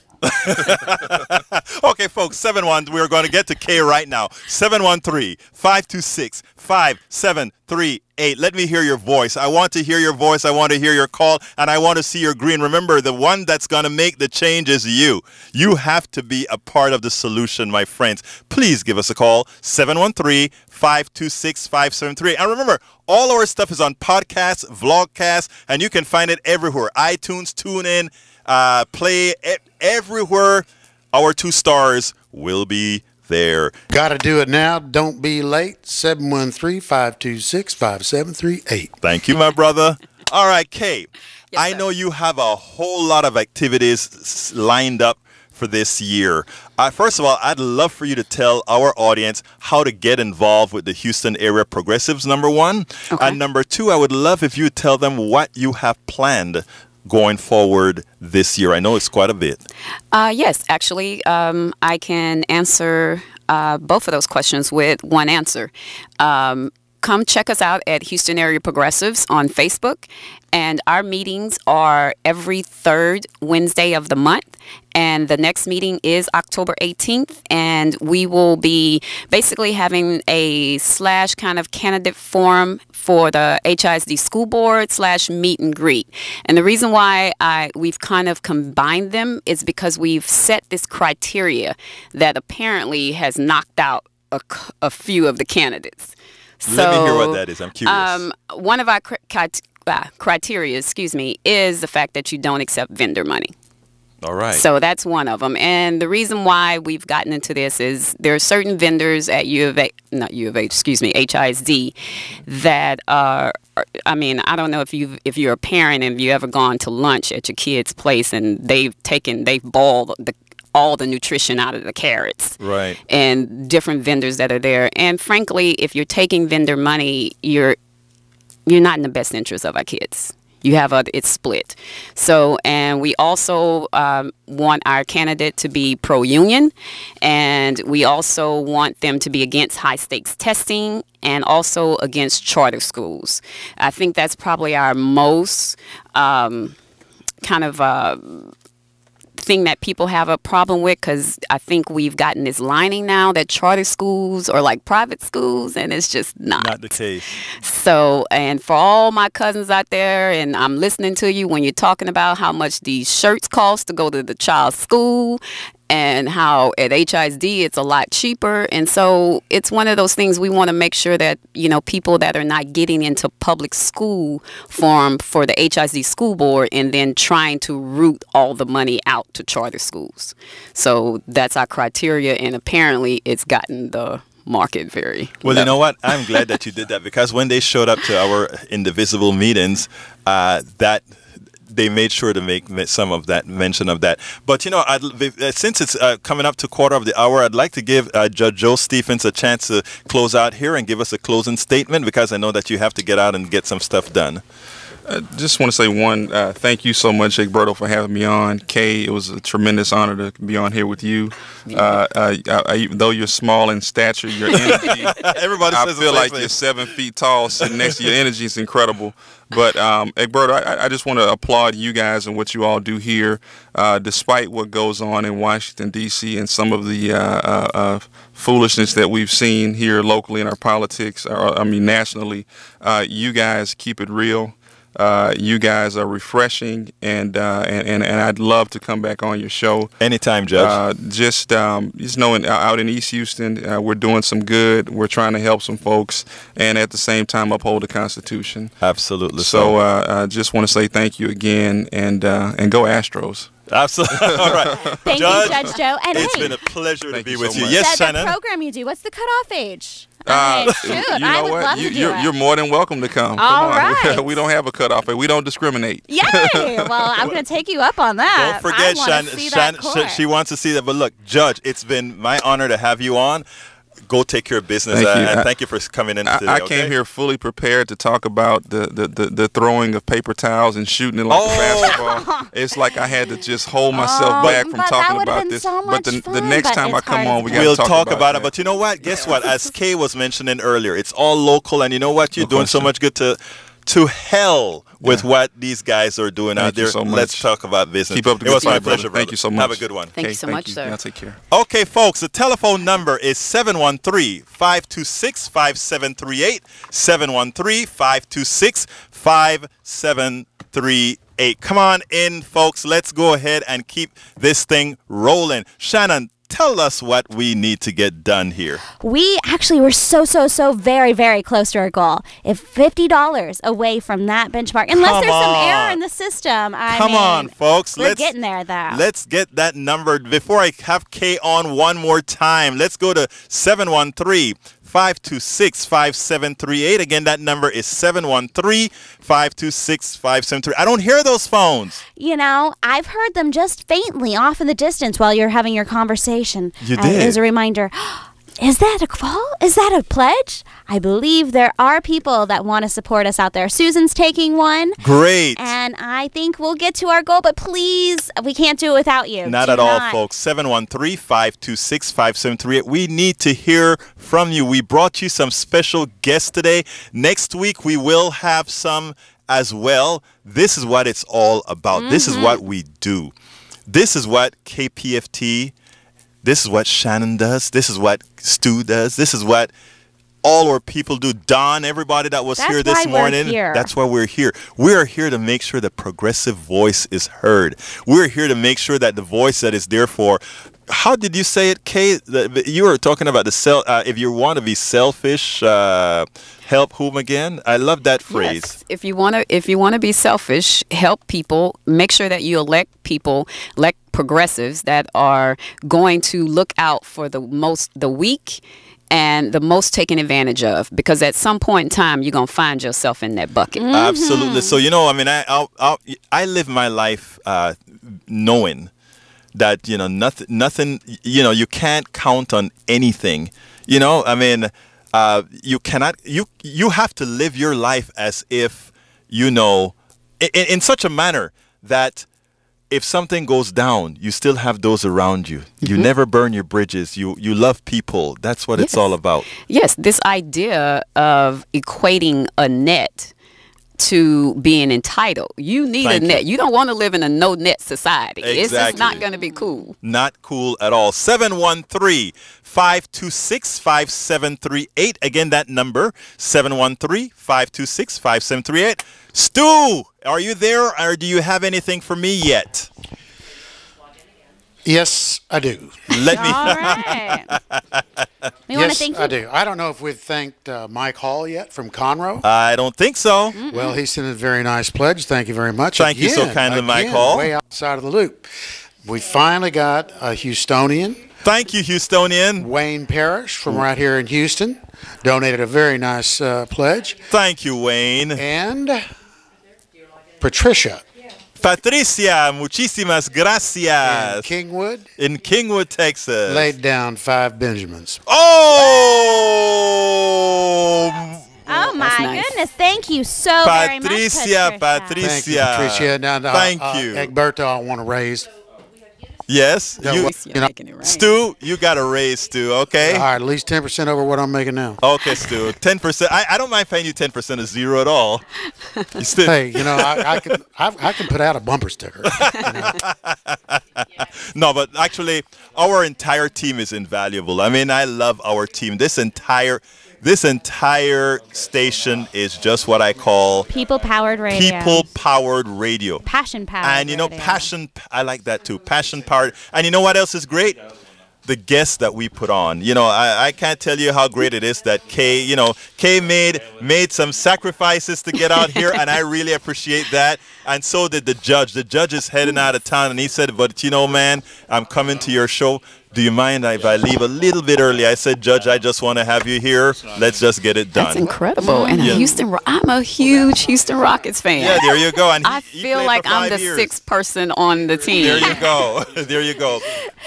Okay, folks, we're going to get to K right now. 713-526-5738. Let me hear your voice. I want to hear your voice. I want to hear your call, and I want to see your green. Remember, the one that's going to make the change is you. You have to be a part of the solution, my friends. Please give us a call, 713-526-5738. And remember, all our stuff is on podcasts, vlogcasts, and you can find it everywhere. iTunes, TuneIn, Play, everywhere. Our 2 stars will be there. Got to do it now. Don't be late. 713-526-5738. Thank you, my brother. All right, Kay. Yes, I sir. know you have a whole lot of activities lined up for this year. First of all, I'd love for you to tell our audience how to get involved with the Houston area progressives, number 1. Okay. And number 2, I would love if you tell them what you have planned going forward this year. I know it's quite a bit. Yes, actually, I can answer both of those questions with one answer. Come check us out at Houston Area Progressives on Facebook. And our meetings are every 3rd Wednesday of the month. And the next meeting is October 18th. And we will be basically having a / kind of candidate forum for the HISD school board / meet and greet. And the reason why we've kind of combined them is because we've set this criteria that apparently has knocked out a few of the candidates. So, Let me hear what that is. I'm curious. one of our criteria, is the fact that you don't accept vendor money. All right. So that's one of them. And the reason why we've gotten into this is there are certain vendors at HISD that are, I mean, I don't know if you're a parent and you ever gone to lunch at your kid's place and they've boiled all the nutrition out of the carrots. Right. And different vendors that are there. And frankly, if you're taking vendor money, you're not in the best interest of our kids. It's split. So, and we also want our candidate to be pro-union, and we also want them to be against high-stakes testing and also against charter schools. I think that's probably our most thing that people have a problem with, because I think we've gotten this lining now that charter schools are like private schools, and it's just not the case. So, and for all my cousins out there, and I'm listening to you when you're talking about how much these shirts cost to go to the child's school, and how at HISD it's a lot cheaper. And so it's one of those things we want to make sure that, people that are not getting into public school form for the HISD school board and then trying to route all the money out to charter schools. So that's our criteria, and apparently it's gotten the market very Well, low. you know what? I'm glad that you did that, because when they showed up to our indivisible meetings, they made sure to make some of that mention of that. But, since it's coming up to 1/4 of the hour, I'd like to give Judge Joe Stephens a chance to close out here and give us a closing statement, because I know that you have to get out and get some stuff done. Just want to say thank you so much, Egberto, for having me on. Kay, it was a tremendous honor to be on here with you. Though you're small in stature, your energy, Everybody I says the feel same like thing. you're 7 feet tall, sitting next to your energy is incredible. But Egberto, I just want to applaud you guys and what you all do here, despite what goes on in Washington, D.C. and some of the foolishness that we've seen here locally in our politics, nationally. You guys keep it real. You guys are refreshing, and I'd love to come back on your show Anytime, Judge. Just knowing out in East Houston, we're doing some good. We're trying to help some folks, and at the same time uphold the Constitution. Absolutely. So I just want to say thank you again, and go Astros. Absolutely. All right. Thank you, Judge Joe. And It's hey, been a pleasure to Thank be you with so you. much. Yes, the Shannon. program you do, what's the cutoff age? I mean, shoot, You know I would what? love to do it. You're more than welcome to come. All Come on. right. We don't have a cutoff. We don't discriminate. Yay! Well, I'm going to take you up on that. Don't forget, I wanna see that court. she wants to see that. But look, Judge, it's been my honor to have you on. Go take care of business. Thank you. And thank you for coming in today. I came here fully prepared to talk about the throwing of paper towels and shooting it like a basketball. It's like I had to just hold myself back from but that talking would've about been this. so but much the fun, next but time I it's come hard on, to we got to We'll talk about it. that. But you know what? Guess what? As Kay was mentioning earlier, it's all local. And you know what? You're doing so much good to hell with what these guys are doing out Thank you there. so much. Let's talk about business. Keep up the It good was my fight, brother. pleasure, Thank brother. you so much. Have a good one. Thank you so much, sir. Now take care. Okay, folks, the telephone number is 713-526-5738, 713-526-5738. Come on in, folks. Let's go ahead and keep this thing rolling. Shannon, tell us what we need to get done here. We actually were so very, very close to our goal. If $50 away from that benchmark, unless Come there's some on. error in the system. Come on, folks. We're getting there, though. Let's get that number. Before I have Kay on one more time, let's go to 713-526-5738. Again, that number is 713-526-5738. I don't hear those phones. You know, I've heard them just faintly off in the distance while you're having your conversation. You did. As a reminder. Is that a call? Is that a pledge? I believe there are people that want to support us out there. Susan's taking one. Great. And I think we'll get to our goal, but please, we can't do it without you. Not Do at all, not. folks. 713-526-5738. We need to hear from you. We brought you some special guests today. Next week, we will have some as well. This is what it's all about. This is what we do. This is what KPFT, this is what Shannon does. This is what Stu does. This is what all our people do. Don, everybody that was That's here this why we're morning. here. That's why we're here. We are here to make sure the progressive voice is heard. We're here to make sure that the voice that is there for, how did you say it, Kay? You were talking about if you want to be selfish, help whom again? I love that phrase. Yes. If you want to be selfish, help people. Make sure that you elect progressives that are going to look out for the weak and the most taken advantage of, because at some point in time you're gonna find yourself in that bucket. Absolutely. So I live my life knowing that nothing. You can't count on anything. You cannot. You have to live your life as if in such a manner that if something goes down, you still have those around you. You never burn your bridges. You love people. That's what it's all about. Yes, this idea of equating a net to being entitled. You need a net. You don't want to live in a no-net society. Exactly. It's just not going to be cool. Not cool at all. 713-526-5738. Again, that number, 713-526-5738. Stu, are you there, or do you have anything for me yet? Yes, I do. Let me. All right. We want to thank you. I do. I don't know if we've thanked Mike Hall yet from Conroe. I don't think so. Well, he sent a very nice pledge. Thank you very much. Thank you so kindly, Mike Hall. Way outside of the loop. We finally got a Houstonian. Thank you, Houstonian. Wayne Parrish from right here in Houston donated a very nice pledge. Thank you, Wayne. And Patricia Patricia, muchísimas gracias. in Kingwood, Texas. laid down 5 Benjamins. Oh! Oh my nice. goodness! Thank you so very much, Patricia. Thank you, Patricia. Now, Thank you. Egberto, I want to raise. Yes. Yeah, You, well, you know, Making it rain. Stu, you got a raise, Stu. Okay. All right, at least 10% over what I'm making now. Okay, Stu. 10%. I don't mind paying you 10% of zero at all. You still. Hey, you know, I can put out a bumper sticker. You know. No, but actually, our entire team is invaluable. I mean, I love our team. This entire station is just what I call People-powered radio. people-powered radio. Passion-powered. And you know, radio. passion, I like that too. Passion-powered. And you know what else is great? The guests that we put on. You know, I can't tell you how great it is that Kay made some sacrifices to get out here, and I really appreciate that. And so did the judge. The judge is heading out of town, and he said, but you know, man, I'm coming to your show. Do you mind if I leave a little bit early? I said, Judge, I just want to have you here. Let's just get it done. That's incredible. And Yeah. I'm a huge Houston Rockets fan. Yeah, there you go. And I he feel played like for I'm 5 the years. sixth person on the team. There you go. There you go.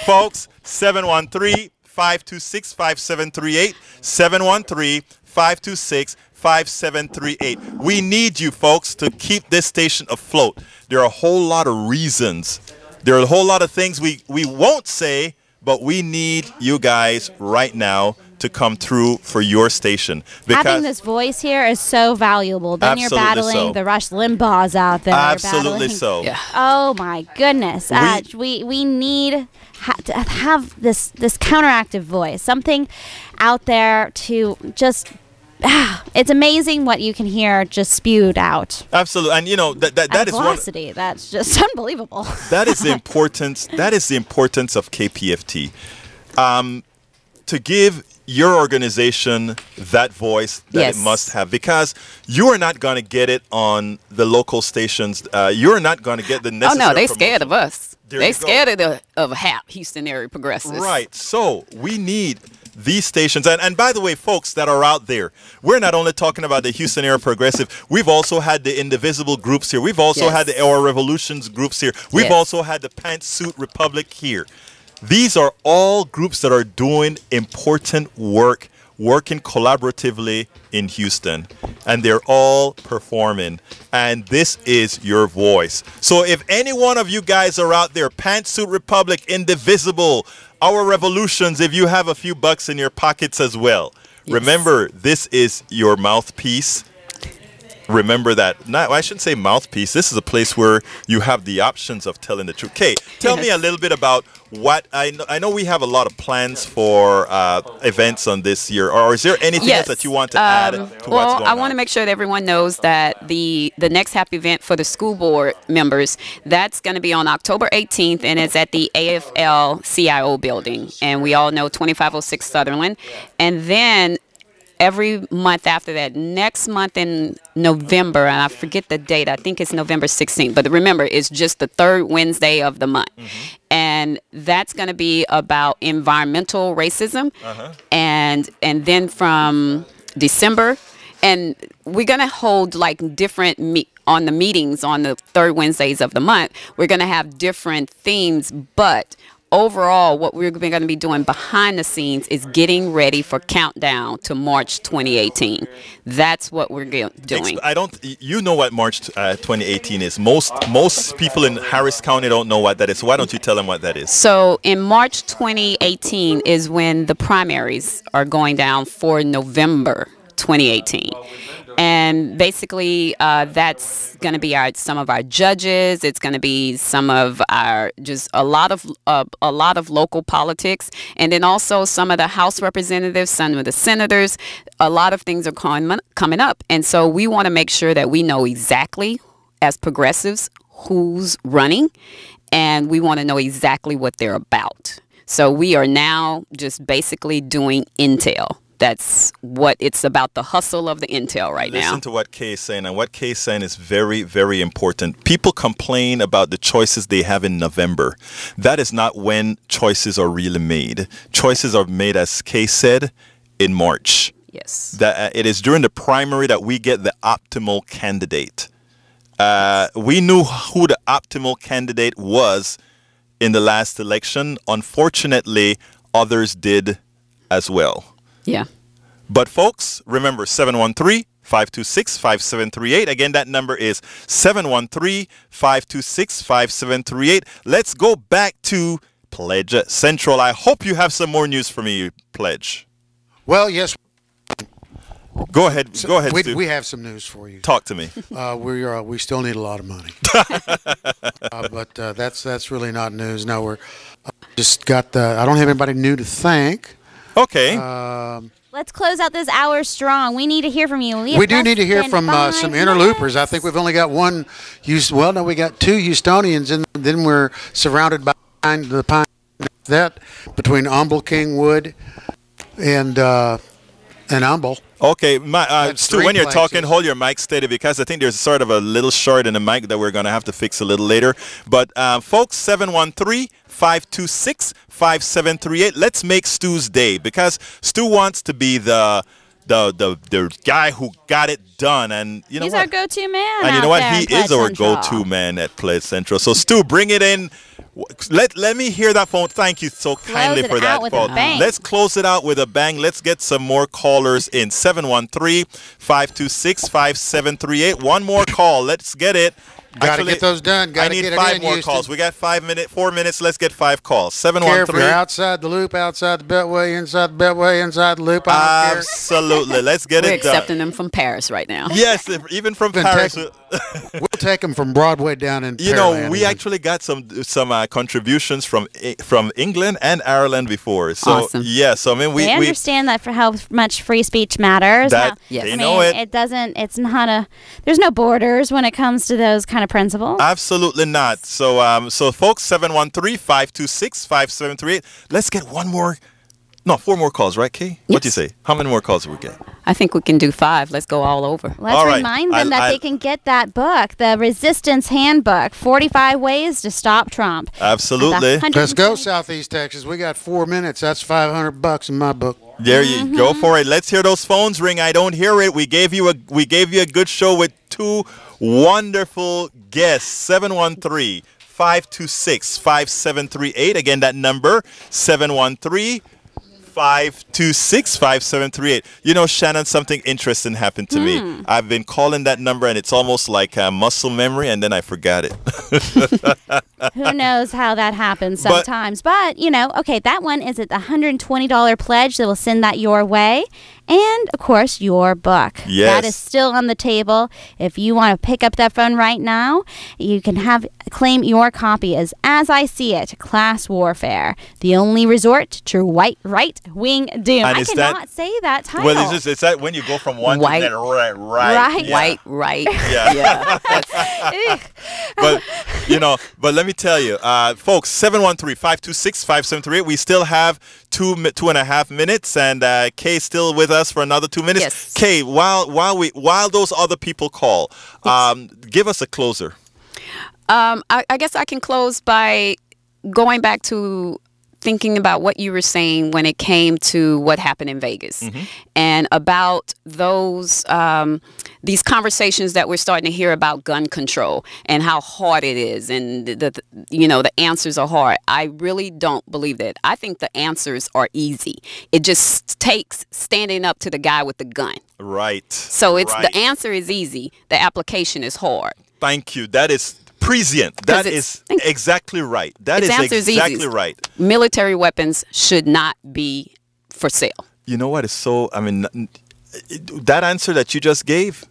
Folks, 713-526-5738. 713-526-5738. We need you folks to keep this station afloat. There are a whole lot of reasons. There are a whole lot of things we won't say, but we need you guys right now to come through for your station. Having this voice here is so valuable. Then you're Absolutely battling so. the Rush Limbaughs out there. Absolutely battling- so. Yeah. Oh my goodness! We need to have this counteractive voice, something out there to just. It's amazing what you can hear just spewed out. Absolutely. And you know that is one. Velocity. That's just unbelievable. That is the importance. That is the importance of KPFT. To give your organization that voice that Yes. it must have, because you are not going to get it on the local stations. You're not going to get the Oh necessary. no, they scared of us. There They you go. scared of HAP, Houston Area Progressives. Right. So we need these stations. And by the way, folks that are out there, we're not only talking about the Houston Area Progressive. We've also had the Indivisible groups here. We've also Yes. had the Our Revolutions groups here. We've Yes. also had the Pantsuit Republic here. These are all groups that are doing important work, working collaboratively in Houston, and they're all performing, and this is your voice. So if any one of you guys are out there, Pantsuit Republic, Indivisible, Our Revolutions, if you have a few bucks in your pockets as well, Yes. remember, this is your mouthpiece. Remember that. Not, I shouldn't say mouthpiece. This is a place where you have the options of telling the truth. Kay, tell me a little bit about what I know we have a lot of plans for events on this year. Or is there anything else that you want to add to what's going on? Well, I want to make sure that everyone knows that the next HAP event for the school board members, that's going to be on October 18th, and it's at the AFL-CIO building. And we all know 2506 Sutherland. And then every month after that, next month in November, and I forget the date, I think it's November 16th, but remember, it's just the third Wednesday of the month. And that's going to be about environmental racism. And then from December, and we're going to hold like different on the meetings on the third Wednesdays of the month, we're going to have different themes, but overall, what we're going to be doing behind the scenes is getting ready for countdown to March 2018. That's what we're doing. You know what March 2018 is. Most people in Harris County don't know what that is. So why don't you tell them what that is? So in March 2018 is when the primaries are going down for November 2018. And basically, that's going to be some of our judges. It's going to be some of our a lot of local politics, and then also some of the House representatives, some of the senators. A lot of things are coming up, and so we want to make sure that we know exactly, as progressives, who's running, and we want to know exactly what they're about. So we are now just basically doing intel. That's what it's about, the hustle of the intel right now. Listen to what Kay is saying, and what Kay is saying is very, very important. People complain about the choices they have in November. That is not when choices are really made. Choices are made, as Kay said, in March. Yes. It is during the primary that we get the optimal candidate. We knew who the optimal candidate was in the last election. Unfortunately, others did as well. Yeah. But folks, remember, 713-526-5738. Again, that number is 713-526-5738. Let's go back to Pledge Central. I hope you have some more news for me, Pledge. Well, yes. Go ahead. Stu. We have some news for you. Talk to me. We still need a lot of money, but that's really not news. No, we're just got. I don't have anybody new to thank. Okay. Let's close out this hour strong. We need to hear from you. We do need to hear from some interloopers. I think we've only got one. Well, no, we got two Houstonians, and then we're surrounded by the pine that between Humble, Kingwood, and Humble. Okay, Stu, when you're talking, hold your mic steady because I think there's sort of a little short in the mic that we're going to have to fix a little later. But folks, 713-526-5738. Let's make Stu's day because Stu wants to be the guy who got it done, and you know he's what? Our go-to man. And you know what? He is our Central. go-to man at Pledge Central. So Stu, bring it in. Let me hear that phone. Thank you so kindly for that phone. Let's close it out with a bang. Let's get some more callers in. 713-526-5738. One more call. Let's get it. Got to get those done. I need 5 more calls. We got 4 minutes. Let's get 5 calls. 713. Care if you're outside the loop, outside the beltway, inside the beltway, inside the loop. Absolutely. Let's get We're it done. accepting them from Paris right now. Yes, even from Paris. We'll take them from Broadway down in. You know, we actually got some contributions from England and Ireland before. So awesome. yeah, so I mean we understand that for how much free speech matters. They know it. It doesn't. It's not there's no borders when it comes to those kind of principles. Absolutely not. So so folks, 713-526-5738. Let's get 4 more calls, right, Kay? What do you say? How many more calls do we get? I think we can do 5. Let's go all over. Let's remind them that they can get that book, the Resistance Handbook, 45 Ways to Stop Trump. Absolutely. Let's go, Southeast Texas. We got 4 minutes. That's $500 in my book. There you go for it. Let's hear those phones ring. I don't hear it. We gave you a good show with 2 wonderful guests. 713-526-5738. Again, that number 713-526-5738. You know, Shannon, something interesting happened to me. I've been calling that number, and it's almost like muscle memory, and then I forgot it. Who knows how that happens sometimes. But you know, okay, that one is at the $120 pledge that will send that your way. And, of course, your book. Yes. That is still on the table. If you want to pick up that phone right now, you can claim your copy as I See It, Class Warfare, the only resort to right-wing doom. I cannot say that title. Well, it's that when you go from one to then right. Yeah. Right. Yeah. But let me tell you, folks, 713-526-5738. We still have 2.5 minutes, and Kay's still with us for another 2 minutes. Yes. Kay, while those other people call, give us a closer. I guess I can close by going back to thinking about what you were saying when it came to what happened in Vegas and about those these conversations that we're starting to hear about gun control and how hard it is, and the answers are hard. I really don't believe that. I think the answers are easy. It just takes standing up to the guy with the gun. Right. So the answer is easy. The application is hard. Thank you. That is prescient. That is exactly right. That is exactly right. Military weapons should not be for sale. You know what is so, that answer that you just gave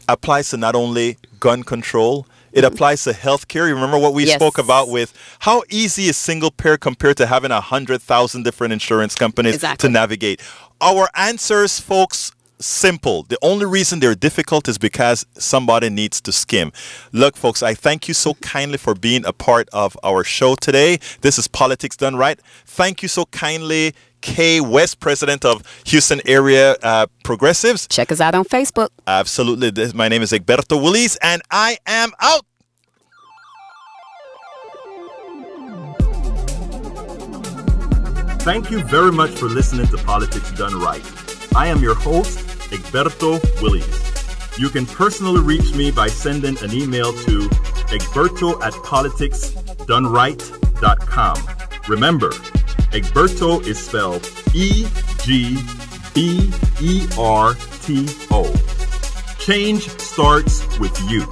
applies to not only gun control, it applies to healthcare. You remember what we spoke about with how easy is single payer compared to having 100,000 different insurance companies to navigate. Our answers, folks, simple. The only reason they're difficult is because somebody needs to skim. Look, folks, I thank you so kindly for being a part of our show today. This is Politics Done Right. Thank you so kindly, Kay West, president of Houston Area Progressives. Check us out on Facebook. Absolutely. My name is Egberto Willis, and I am out. Thank you very much for listening to Politics Done Right. I am your host, Egberto Willis. You can personally reach me by sending an email to egberto@politicsdoneright.com. Remember, Egberto is spelled E-G-B-E-R-T-O. Change starts with you.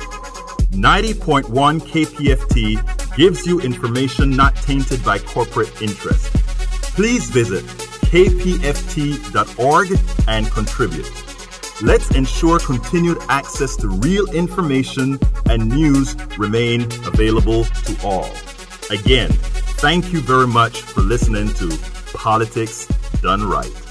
90.1 KPFT gives you information not tainted by corporate interest. Please visit kpft.org and contribute. Let's ensure continued access to real information and news remain available to all. Again, thank you very much for listening to Politics Done Right.